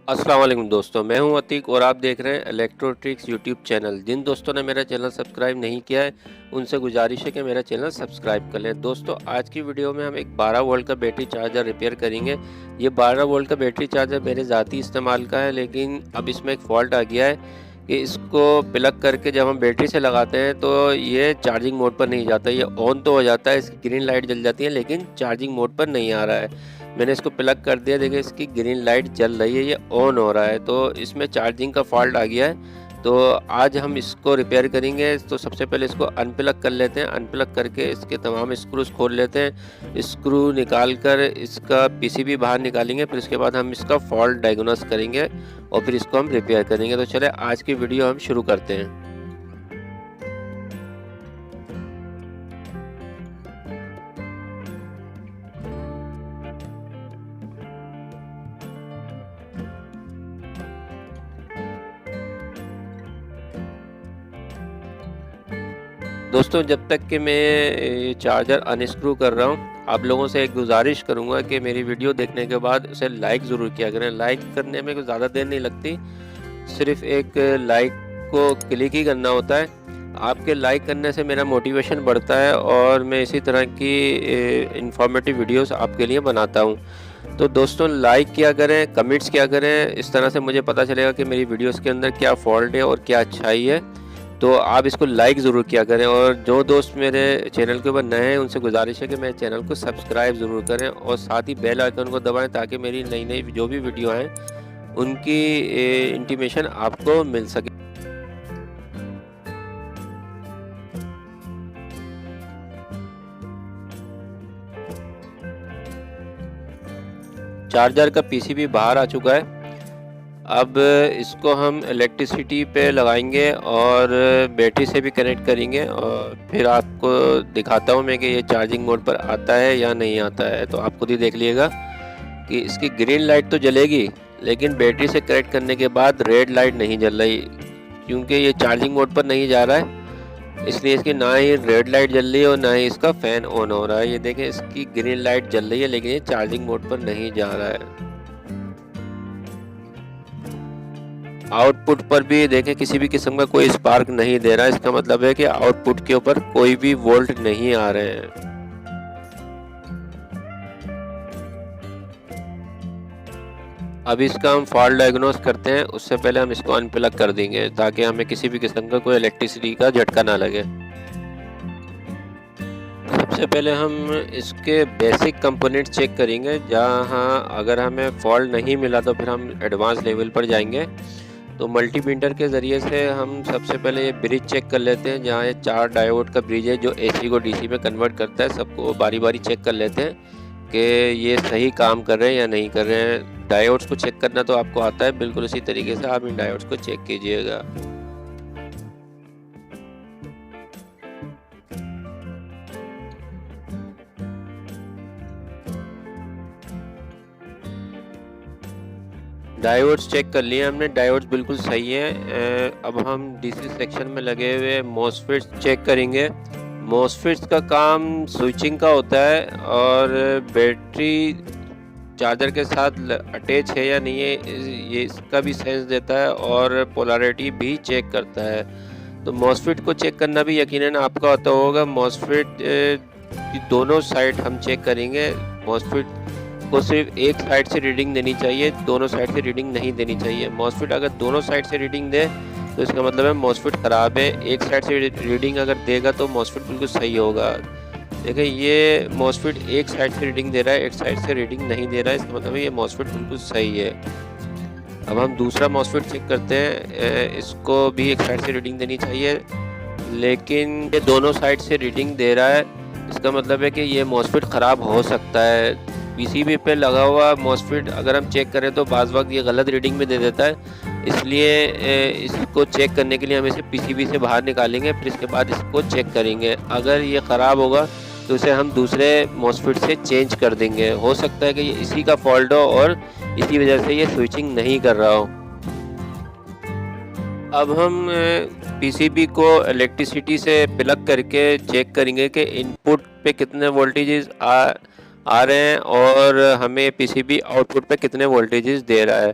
अस्सलाम वालेकुम दोस्तों, मैं हूं अतीक और आप देख रहे हैं इलेक्ट्रो ट्रिक्स यूट्यूब चैनल। जिन दोस्तों ने मेरा चैनल सब्सक्राइब नहीं किया है उनसे गुजारिश है कि मेरा चैनल सब्सक्राइब कर लें। दोस्तों आज की वीडियो में हम एक 12 वोल्ट का बैटरी चार्जर रिपेयर करेंगे। ये 12 वोल्ट का बैटरी चार्जर मेरे ज़ाती इस्तेमाल का है, लेकिन अब इसमें एक फ़ॉल्ट आ गया है कि इसको प्लग करके जब हम बैटरी से लगाते हैं तो ये चार्जिंग मोड पर नहीं जाता। ये ऑन तो हो जाता है, इसकी ग्रीन लाइट जल जाती है, लेकिन चार्जिंग मोड पर नहीं आ रहा है। मैंने इसको प्लग कर दिया, देखिए इसकी ग्रीन लाइट जल रही है, ये ऑन हो रहा है, तो इसमें चार्जिंग का फॉल्ट आ गया है। तो आज हम इसको रिपेयर करेंगे। तो सबसे पहले इसको अनप्लग कर लेते हैं। अनप्लग करके इसके तमाम स्क्रूज खोल लेते हैं। स्क्रू निकाल कर इसका पीसीबी बाहर निकालेंगे, फिर इसके बाद हम इसका फॉल्ट डायग्नोस करेंगे और फिर इसको हम रिपेयर करेंगे। तो चले आज की वीडियो हम शुरू करते हैं। दोस्तों जब तक कि मैं ये चार्जर अनस्क्रू कर रहा हूँ, आप लोगों से एक गुजारिश करूँगा कि मेरी वीडियो देखने के बाद उसे लाइक ज़रूर किया करें। लाइक करने में कोई ज़्यादा देर नहीं लगती, सिर्फ एक लाइक को क्लिक ही करना होता है। आपके लाइक करने से मेरा मोटिवेशन बढ़ता है और मैं इसी तरह की इंफॉर्मेटिव वीडियोस आपके लिए बनाता हूँ। तो दोस्तों लाइक किया करें, कमेंट्स किया करें, इस तरह से मुझे पता चलेगा कि मेरी वीडियोस के अंदर क्या फॉल्ट है और क्या अच्छाई है। तो आप इसको लाइक ज़रूर किया करें और जो दोस्त मेरे चैनल के ऊपर नए हैं उनसे गुजारिश है कि मेरे चैनल को सब्सक्राइब ज़रूर करें और साथ ही बेल आइकन को दबाएं ताकि मेरी नई नई जो भी वीडियो हैं उनकी इंटीमेशन आपको मिल सके। चार्जर का पीसीबी बाहर आ चुका है। अब इसको हम इलेक्ट्रिसिटी पे लगाएंगे और बैटरी से भी कनेक्ट करेंगे और फिर आपको दिखाता हूँ मैं कि ये चार्जिंग मोड पर आता है या नहीं आता है। तो आप खुद ही देख लीजिएगा कि इसकी ग्रीन लाइट तो जलेगी, लेकिन बैटरी से कनेक्ट करने के बाद रेड लाइट नहीं जल रही, क्योंकि ये चार्जिंग मोड पर नहीं जा रहा है। इसलिए इसकी ना ही रेड लाइट जल रही है और ना ही इसका फ़ैन ऑन हो रहा है। ये देखें इसकी ग्रीन लाइट जल रही है, लेकिन ये चार्जिंग मोड पर नहीं जा रहा है। आउटपुट पर भी देखें किसी भी किस्म का कोई स्पार्क नहीं दे रहा है। इसका मतलब है कि आउटपुट के ऊपर कोई भी वोल्ट नहीं आ रहे हैं। अब इसका हम फॉल्ट डायग्नोस करते हैं, उससे पहले हम इसको अनप्लग कर देंगे ताकि हमें किसी भी किस्म का कोई इलेक्ट्रिसिटी का झटका ना लगे। सबसे पहले हम इसके बेसिक कंपोनेंट चेक करेंगे। जहाँ अगर हमें फॉल्ट नहीं मिला तो फिर हम एडवांस लेवल पर जाएंगे। तो मल्टीमीटर के ज़रिए से हम सबसे पहले ये ब्रिज चेक कर लेते हैं। जहाँ ये 4 डायोड का ब्रिज है जो एसी को डीसी में कन्वर्ट करता है। सबको बारी बारी चेक कर लेते हैं कि ये सही काम कर रहे हैं या नहीं कर रहे हैं। डायोड्स को चेक करना तो आपको आता है, बिल्कुल इसी तरीके से आप इन डायोड्स को चेक कीजिएगा। डायोड्स चेक कर लिए हमने, डायोड्स बिल्कुल सही है। अब हम डीसी सेक्शन में लगे हुए मॉसफेट्स चेक करेंगे। मॉसफेट्स का काम स्विचिंग का होता है और बैटरी चार्जर के साथ अटैच है या नहीं है ये इसका भी सेंस देता है और पोलैरिटी भी चेक करता है। तो मॉसफेट को चेक करना भी यकीनन आपका आता होगा। मॉसफेट की दोनों साइड हम चेक करेंगे। मॉसफेट को सिर्फ एक साइड से रीडिंग देनी चाहिए, दोनों साइड से रीडिंग नहीं देनी चाहिए। मॉसफेट अगर दोनों साइड से रीडिंग दे तो इसका मतलब है मॉसफेट ख़राब है। एक साइड से रीडिंग अगर देगा तो मॉसफेट बिल्कुल सही होगा। देखिए ये मॉसफेट एक साइड से रीडिंग दे रहा है, एक साइड से रीडिंग नहीं दे रहा है, इसका मतलब है ये मॉसफेट बिल्कुल सही है। अब हम दूसरा मॉसफेट चेक करते हैं। इसको भी एक साइड से रीडिंग देनी चाहिए, लेकिन ये दोनों साइड से रीडिंग दे रहा है। इसका मतलब है कि ये मॉसफेट ख़राब हो सकता है। पीसीबी पे लगा हुआ मॉसफेट अगर हम चेक करें तो बाज़ वक्त ये गलत रीडिंग में दे देता है। इसलिए इसको चेक करने के लिए हम इसे पीसीबी से बाहर निकालेंगे, फिर इसके बाद इसको चेक करेंगे। अगर ये ख़राब होगा तो इसे हम दूसरे मॉसफेट से चेंज कर देंगे। हो सकता है कि ये इसी का फॉल्ट हो और इसी वजह से ये स्विचिंग नहीं कर रहा हो। अब हम पीसीबी को इलेक्ट्रिसिटी से प्लग करके चेक करेंगे कि इनपुट पे कितने वोल्टेजेस आ रहे हैं और हमें पीसीबी आउटपुट पे कितने वोल्टेजेस दे रहा है।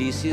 DC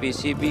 PCB